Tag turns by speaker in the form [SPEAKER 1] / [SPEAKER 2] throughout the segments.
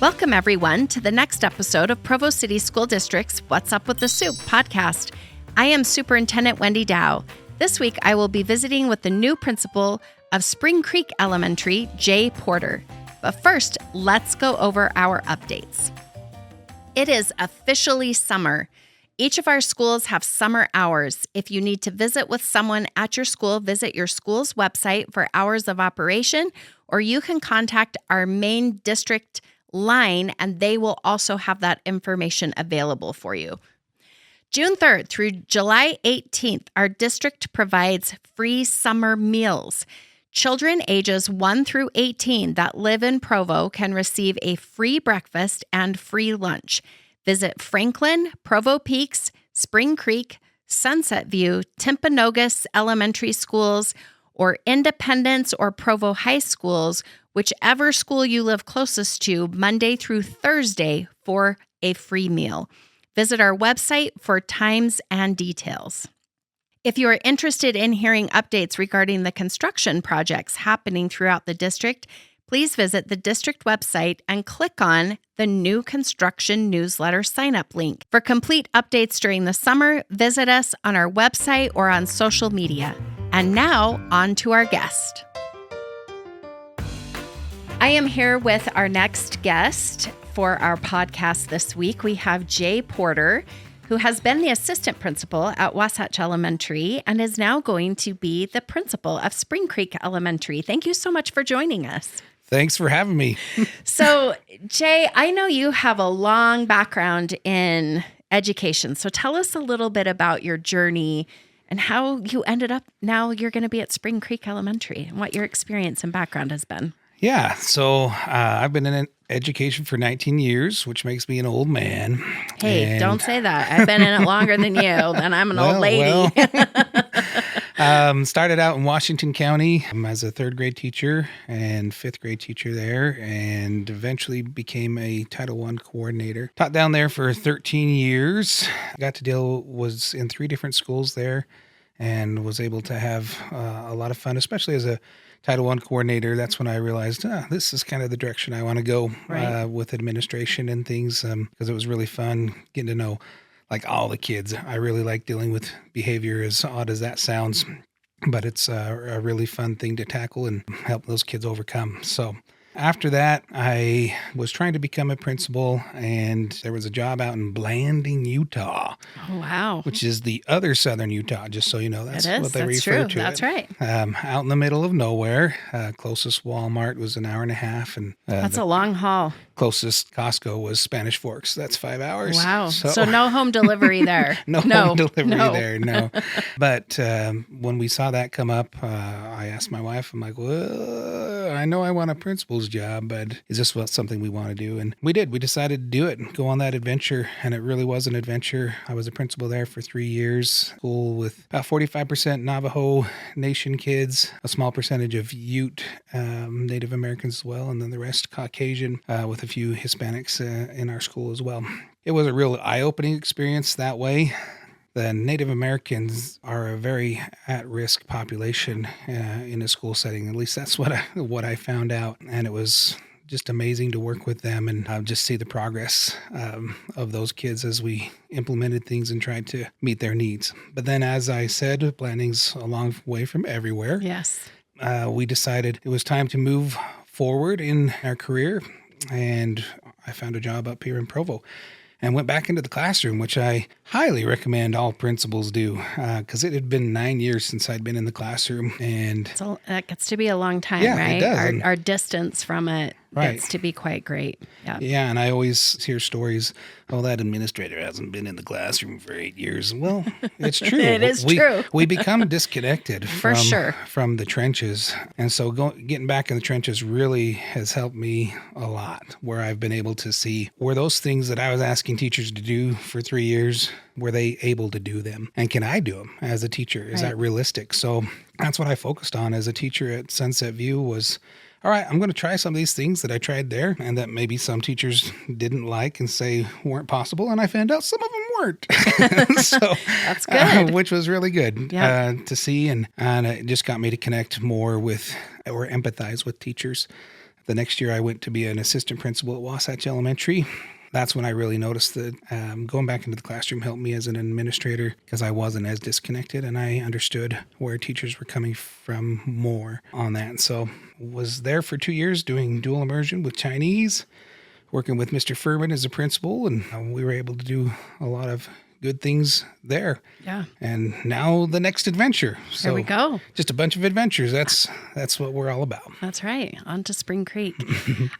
[SPEAKER 1] Welcome, everyone, to the next episode of Provo City School District's What's Up with the Soup podcast. I am Superintendent Wendy Dau. This week, I will be visiting with the new principal of Spring Creek Elementary, Jay Porter. But first, let's go over our updates. It is officially summer. Each of our schools have summer hours. If you need to visit with someone at your school, visit your school's website for hours of operation, or you can contact our main district line, and they will also have that information available for you. June 3rd through July 18th, our district provides free summer meals. Children ages 1 through 18 that live in Provo can receive a free breakfast and free lunch. Visit Franklin, Provo Peaks, Spring Creek, Sunset View, Timpanogos Elementary Schools, or Independence or Provo High Schools, whichever school you live closest to, Monday through Thursday for a free meal. Visit our website for times and details. If you are interested in hearing updates regarding the construction projects happening throughout the district, please visit the district website and click on the new construction newsletter sign-up link. For complete updates during the summer, visit us on our website or on social media. And now, on to our guest. I am here with our next guest for our podcast this week. We have Jay Porter, who has been the assistant principal at Wasatch Elementary and is now going to be the principal of Spring Creek Elementary. Thank you so much for joining us.
[SPEAKER 2] Thanks for having me.
[SPEAKER 1] So, Jay, I know you have a long background in education. So tell us a little bit about your journey and how you ended up, now you're going to be at Spring Creek Elementary, and what your experience and background has been.
[SPEAKER 2] Yeah, so I've been in education for 19 years, which makes me an old man.
[SPEAKER 1] Hey, don't say that. I've been in it longer than you, and I'm an old lady.
[SPEAKER 2] Started out in Washington County as a third grade teacher and fifth grade teacher there, and eventually became a Title I coordinator. Taught down there for 13 years. Was in 3 different schools there and was able to have a lot of fun, especially as a Title I coordinator. That's when I realized this is kind of the direction I want to go with administration and things, because it was really fun getting to know like all the kids. I really like dealing with behavior, as odd as that sounds, but it's a really fun thing to tackle and help those kids overcome. So after that, I was trying to become a principal, and there was a job out in Blanding, Utah.
[SPEAKER 1] Oh, wow.
[SPEAKER 2] Which is the other southern Utah, just so you know. That's what they refer to.
[SPEAKER 1] That's right.
[SPEAKER 2] Out in the middle of nowhere. Closest Walmart was an hour and a half. And
[SPEAKER 1] that's a long haul.
[SPEAKER 2] Closest Costco was Spanish Forks. That's 5 hours.
[SPEAKER 1] Wow. So no home delivery there.
[SPEAKER 2] No home delivery there, no. But when we saw that come up, I asked my wife, I'm like, well, I know I want a principal's job, but is this something we want to do? And we did. We decided to do it and go on that adventure, and it really was an adventure. I was a principal there for 3 years, school with about 45% Navajo Nation kids, a small percentage of Ute, Native Americans as well, and then the rest Caucasian, with a few Hispanics in our school as well. It was a real eye-opening experience that way. The Native Americans are a very at-risk population in a school setting. At least that's what I found out. And it was just amazing to work with them and just see the progress of those kids as we implemented things and tried to meet their needs. But then, as I said, Blanding's a long way from everywhere.
[SPEAKER 1] Yes.
[SPEAKER 2] We decided it was time to move forward in our career, and I found a job up here in Provo. And went back into the classroom, which I highly recommend all principals do, because it had been 9 years since I'd been in the classroom. And
[SPEAKER 1] that gets to be a long time, right?
[SPEAKER 2] It does.
[SPEAKER 1] Our distance from it gets to be quite great.
[SPEAKER 2] Yeah, and I always hear stories, that administrator hasn't been in the classroom for 8 years. Well, it's true.
[SPEAKER 1] It is true.
[SPEAKER 2] We become disconnected from the trenches. And so getting back in the trenches really has helped me a lot, where I've been able to see, were those things that I was asking teachers to do for 3 years, were they able to do them? And can I do them as a teacher? Is that realistic? So that's what I focused on as a teacher at Sunset View was, all right, I'm going to try some of these things that I tried there and that maybe some teachers didn't like and say weren't possible. And I found out some of them weren't. So
[SPEAKER 1] that's good.
[SPEAKER 2] Which was really good to see. And it just got me to connect more with or empathize with teachers. The next year I went to be an assistant principal at Wasatch Elementary. That's when I really noticed that going back into the classroom helped me as an administrator because I wasn't as disconnected and I understood where teachers were coming from more on that. So was there for 2 years doing dual immersion with Chinese, working with Mr. Furman as a principal, and we were able to do a lot of good things there.
[SPEAKER 1] Yeah.
[SPEAKER 2] And now the next adventure. So
[SPEAKER 1] Here we go.
[SPEAKER 2] Just a bunch of adventures. That's what we're all about.
[SPEAKER 1] That's right. On to Spring Creek.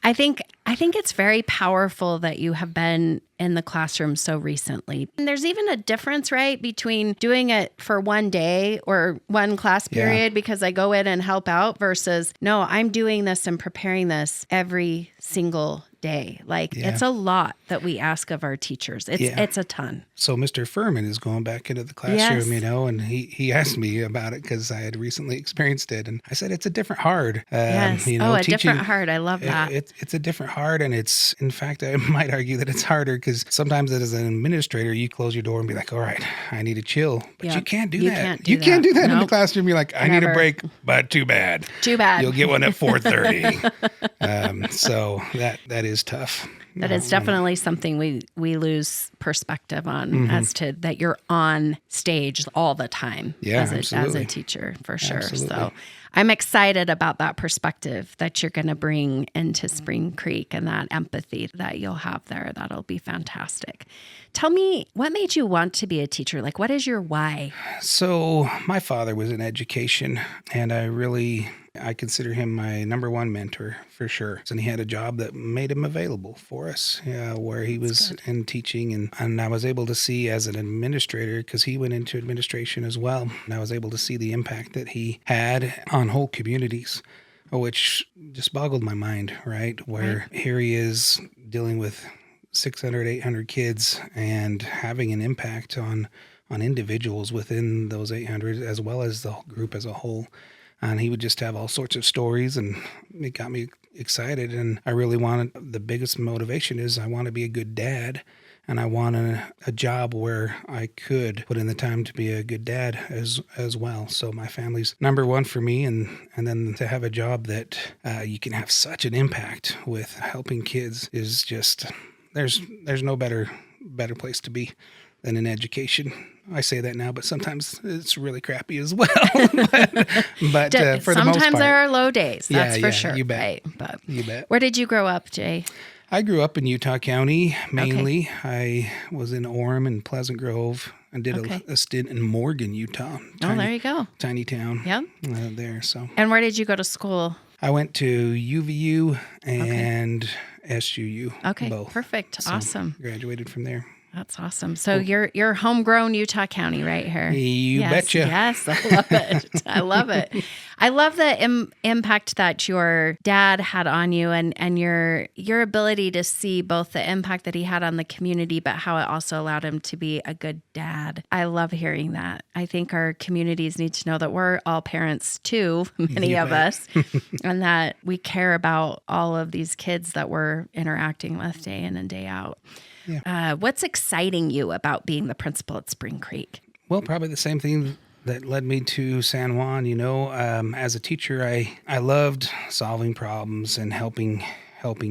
[SPEAKER 1] I think it's very powerful that you have been in the classroom so recently. And there's even a difference, right, between doing it for one day or one class period because I go in and help out versus, no, I'm doing this and preparing this every single day. Like it's a lot that we ask of our teachers. It's a ton.
[SPEAKER 2] So Mr. Furman is going back into the classroom, and he asked me about it because I had recently experienced it. And I said, it's a different hard.
[SPEAKER 1] A
[SPEAKER 2] teaching,
[SPEAKER 1] different hard. I love that.
[SPEAKER 2] It's a different hard. And it's, in fact, I might argue that it's harder because sometimes as an administrator, you close your door and be like, all right, I need to chill. But you can't do that. You can't do that in the classroom. You're like, I need a break, but too bad.
[SPEAKER 1] Too bad.
[SPEAKER 2] You'll get one at 4:30. So that is tough.
[SPEAKER 1] That is definitely something we lose perspective on as to that you're on stage all the time as a teacher, for sure. Absolutely. So I'm excited about that perspective that you're going to bring into Spring Creek and that empathy that you'll have there. That'll be fantastic. Tell me, what made you want to be a teacher? Like, what is your why?
[SPEAKER 2] So my father was in education, and I consider him my number one mentor for sure. And he had a job that made him available for us, where he was in teaching. And I was able to see as an administrator, because he went into administration as well, and I was able to see the impact that he had on whole communities, which just boggled my mind, right? Where here he is dealing with 600, 800 kids and having an impact on individuals within those 800 as well as the group as a whole. And he would just have all sorts of stories, and it got me excited. And I really the biggest motivation is I want to be a good dad, and I want a job where I could put in the time to be a good dad as well. So my family's number one for me, and then to have a job that you can have such an impact with helping kids is just, there's no better place to be than in education. I say that now, but sometimes it's really crappy as well. but for the most part,
[SPEAKER 1] sometimes there are low days. That's for sure.
[SPEAKER 2] You bet.
[SPEAKER 1] Right? But
[SPEAKER 2] you bet.
[SPEAKER 1] Where did you grow up, Jay?
[SPEAKER 2] I grew up in Utah County mainly. Okay. I was in Orem and Pleasant Grove and did a stint in Morgan, Utah.
[SPEAKER 1] There you go.
[SPEAKER 2] Tiny town.
[SPEAKER 1] Yep.
[SPEAKER 2] There. So.
[SPEAKER 1] And where did you go to school?
[SPEAKER 2] I went to UVU and SUU.
[SPEAKER 1] Okay.
[SPEAKER 2] Both.
[SPEAKER 1] Perfect.
[SPEAKER 2] So
[SPEAKER 1] awesome.
[SPEAKER 2] Graduated from there.
[SPEAKER 1] That's awesome. So you're homegrown Utah County right here.
[SPEAKER 2] You betcha.
[SPEAKER 1] Yes, I love it. I love it. I love the impact that your dad had on you and your ability to see both the impact that he had on the community, but how it also allowed him to be a good dad. I love hearing that. I think our communities need to know that we're all parents too, many of us, and that we care about all of these kids that we're interacting with day in and day out. Yeah. What's exciting you about being the principal at Spring Creek?
[SPEAKER 2] Well, probably the same thing that led me to San Juan. As a teacher, I loved solving problems and helping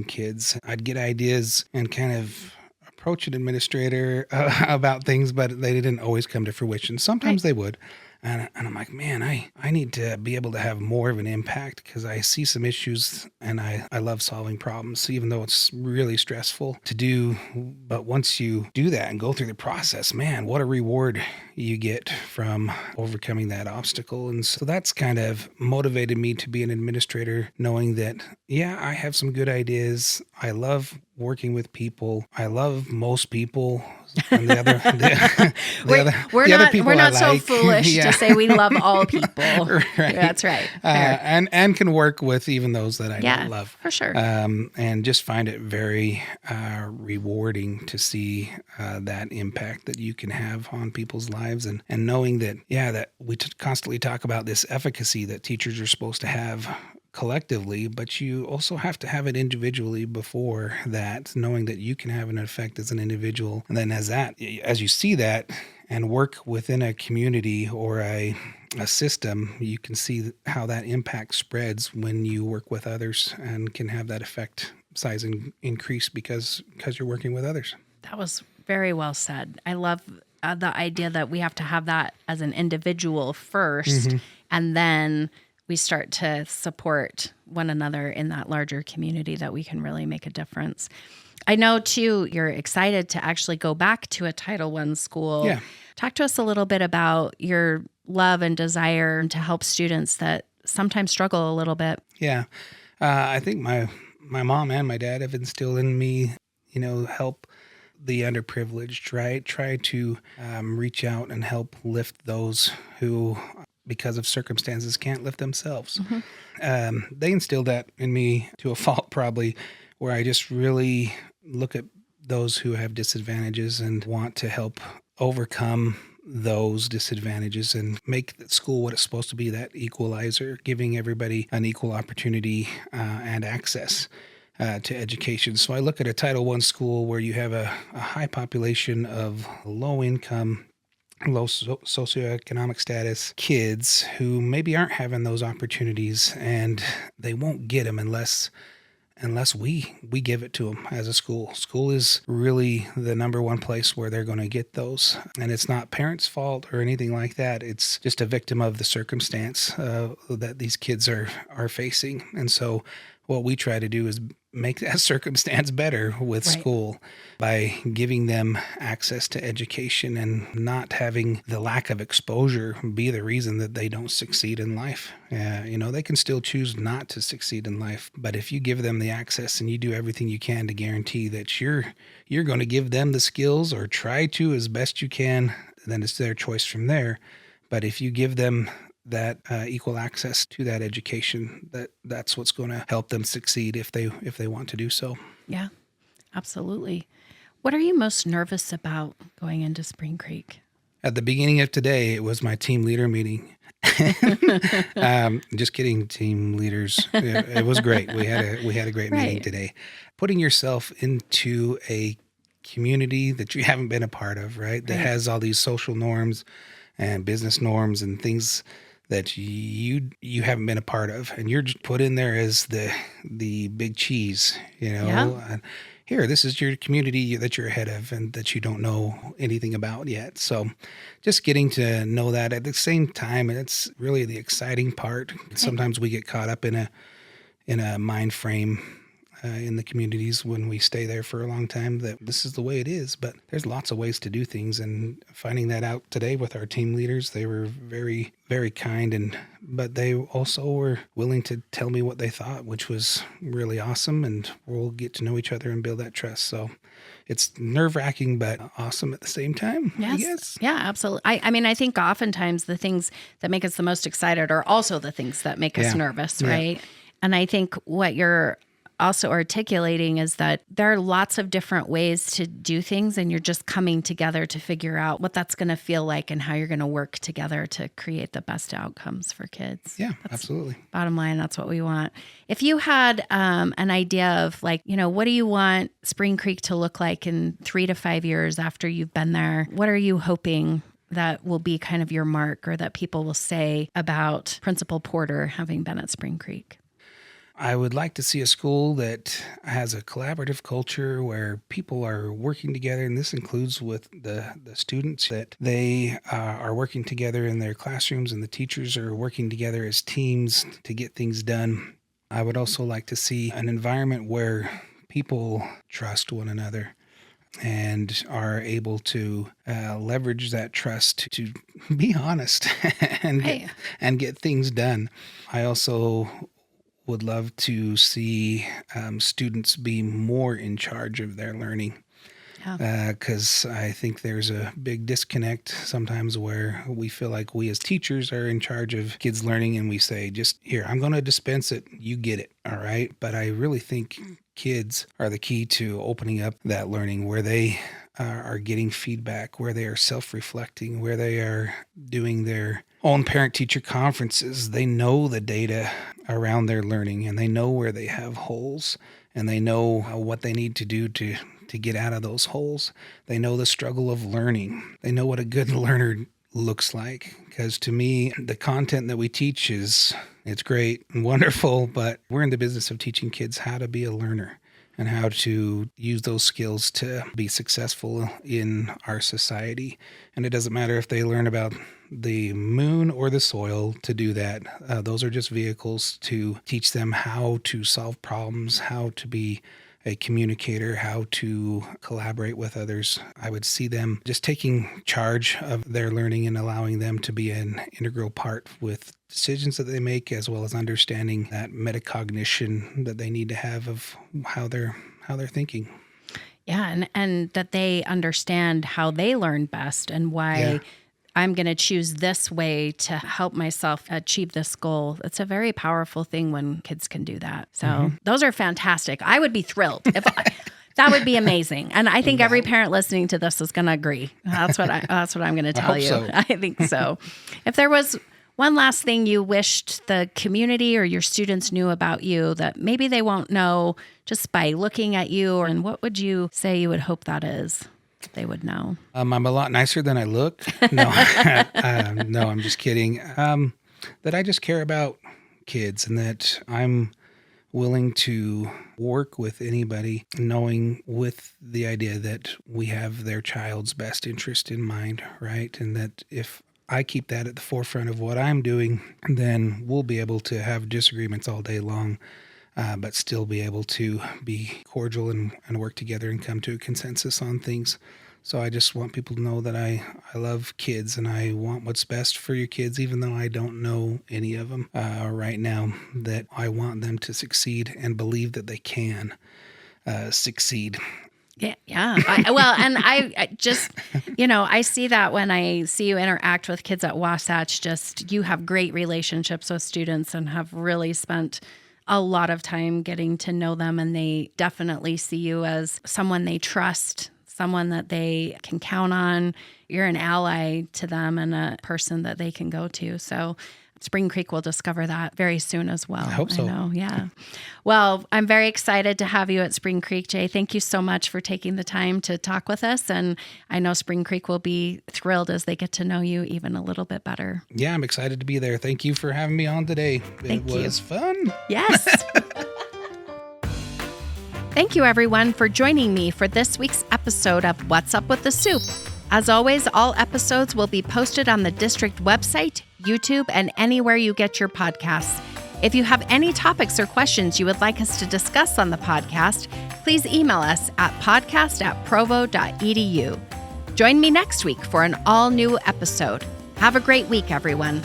[SPEAKER 2] kids. I'd get ideas and kind of approach an administrator about things, but they didn't always come to fruition. Sometimes they would. And I'm like, man, I need to be able to have more of an impact because I see some issues and I love solving problems, even though it's really stressful to do. But once you do that and go through the process, man, what a reward you get from overcoming that obstacle. And so that's kind of motivated me to be an administrator, knowing that, I have some good ideas. I love working with people. I love most people. And the other people
[SPEAKER 1] we're not
[SPEAKER 2] I
[SPEAKER 1] so
[SPEAKER 2] like.
[SPEAKER 1] foolish to say we love all people.
[SPEAKER 2] Right.
[SPEAKER 1] That's right.
[SPEAKER 2] And can work with even those that I don't love.
[SPEAKER 1] For sure.
[SPEAKER 2] And just find it very rewarding to see that impact that you can have on people's lives, and knowing that that we constantly talk about this efficacy that teachers are supposed to have collectively, but you also have to have it individually before that, knowing that you can have an effect as an individual. And then as you see that and work within a community or a a system, you can see how that impact spreads when you work with others and can have that effect size increase because you're working with others.
[SPEAKER 1] That was very well said. I love the idea that we have to have that as an individual first, and then we start to support one another in that larger community that we can really make a difference. I know, too, you're excited to actually go back to a Title I school.
[SPEAKER 2] Yeah.
[SPEAKER 1] Talk to us a little bit about your love and desire to help students that sometimes struggle a little bit.
[SPEAKER 2] Yeah. I think my mom and my dad have instilled in me, help the underprivileged, right? Try to reach out and help lift those who, because of circumstances, can't lift themselves. They instilled that in me to a fault, probably, where I just really look at those who have disadvantages and want to help overcome those disadvantages and make school what it's supposed to be, that equalizer, giving everybody an equal opportunity and access to education. So I look at a Title I school where you have a high population of low income, low socioeconomic status kids who maybe aren't having those opportunities, and they won't get them unless we give it to them as a school. School is really the number one place where they're going to get those. And it's not parents' fault or anything like that. It's just a victim of the circumstance that these kids are facing. And so what we try to do is make that circumstance better with school by giving them access to education and not having the lack of exposure be the reason that they don't succeed in life. They can still choose not to succeed in life, but if you give them the access and you do everything you can to guarantee that you're going to give them the skills, or try to as best you can, then it's their choice from there. But if you give them that equal access to that education, that's what's going to help them succeed if they want to do so.
[SPEAKER 1] Yeah, absolutely. What are you most nervous about going into Spring Creek?
[SPEAKER 2] At the beginning of today, it was my team leader meeting. Just kidding, team leaders. It was great. We had a great meeting today. Putting yourself into a community that you haven't been a part of, right? That has all these social norms and business norms and things that you haven't been a part of, and you're just put in there as the big cheese, And here, this is your community that you're ahead of and that you don't know anything about yet. So just getting to know that at the same time, it's really the exciting part. Sometimes we get caught up in a mind frame in the communities when we stay there for a long time that this is the way it is, but there's lots of ways to do things. And finding that out today with our team leaders, they were very, very kind, but they also were willing to tell me what they thought, which was really awesome. And we'll get to know each other and build that trust. So it's nerve-wracking, but awesome at the same time, I guess.
[SPEAKER 1] Yeah, absolutely. I think oftentimes the things that make us the most excited are also the things that make us nervous, right? And I think what you're also articulating is that there are lots of different ways to do things, and you're just coming together to figure out what that's going to feel like and how you're going to work together to create the best outcomes for kids.
[SPEAKER 2] Yeah, absolutely.
[SPEAKER 1] Bottom line, that's what we want. If you had an idea of what do you want Spring Creek to look like in 3 to 5 years after you've been there, what are you hoping that will be kind of your mark, or that people will say about Principal Porter having been at Spring Creek?
[SPEAKER 2] I would like to see a school that has a collaborative culture where people are working together, and this includes with the students, that they are working together in their classrooms and the teachers are working together as teams to get things done. I would also like to see an environment where people trust one another and are able to leverage that trust to be honest and get things done. I also would love to see students be more in charge of their learning, because I think there's a big disconnect sometimes where we feel like we as teachers are in charge of kids' learning, and we say, just here, I'm going to dispense it, you get it, all right? But I really think kids are the key to opening up that learning, where they are getting feedback, where they are self-reflecting, where they are doing their own parent-teacher conferences. They know the data around their learning, and they know where they have holes, and they know what they need to do to get out of those holes. They know the struggle of learning. They know what a good learner looks like. Because to me, the content that we teach it's great and wonderful, but we're in the business of teaching kids how to be a learner and how to use those skills to be successful in our society. And it doesn't matter if they learn about the moon or the soil to do that. Those are just vehicles to teach them how to solve problems, how to be a communicator, how to collaborate with others. I would see them just taking charge of their learning and allowing them to be an integral part with decisions that they make, as well as understanding that metacognition that they need to have of how they're thinking.
[SPEAKER 1] Yeah, and that they understand how they learn best and why I'm going to choose this way to help myself achieve this goal. It's a very powerful thing when kids can do that. So those are fantastic. I would be thrilled if that would be amazing. And I think every parent listening to this is going to agree. That's what I'm going to tell you.
[SPEAKER 2] So.
[SPEAKER 1] I think so. If there was one last thing you wished the community or your students knew about you that maybe they won't know just by looking at you, and what would you say you would hope that is? They would know.
[SPEAKER 2] I'm a lot nicer than I look. No, no, I'm just kidding. That I just care about kids and that I'm willing to work with anybody, knowing with the idea that we have their child's best interest in mind, right? And that if I keep that at the forefront of what I'm doing, then we'll be able to have disagreements all day long, but still be able to be cordial and work together and come to a consensus on things. So I just want people to know that I love kids and I want what's best for your kids, even though I don't know any of them right now, that I want them to succeed and believe that they can succeed.
[SPEAKER 1] Yeah. I just, I see that when I see you interact with kids at Wasatch, just you have great relationships with students and have really spent a lot of time getting to know them. And they definitely see you as someone they trust, someone that they can count on. You're an ally to them and a person that they can go to. So Spring Creek will discover that very soon as well.
[SPEAKER 2] I hope so.
[SPEAKER 1] I know, yeah. Well, I'm very excited to have you at Spring Creek, Jay. Thank you so much for taking the time to talk with us. And I know Spring Creek will be thrilled as they get to know you even a little bit better.
[SPEAKER 2] Yeah, I'm excited to be there. Thank you for having me on today. It was fun.
[SPEAKER 1] Yes. Thank you, everyone, for joining me for this week's episode of What's Up with the Soup. As always, all episodes will be posted on the district website, YouTube, and anywhere you get your podcasts. If you have any topics or questions you would like us to discuss on the podcast, please email us at podcast@provo.edu. Join me next week for an all-new episode. Have a great week, everyone.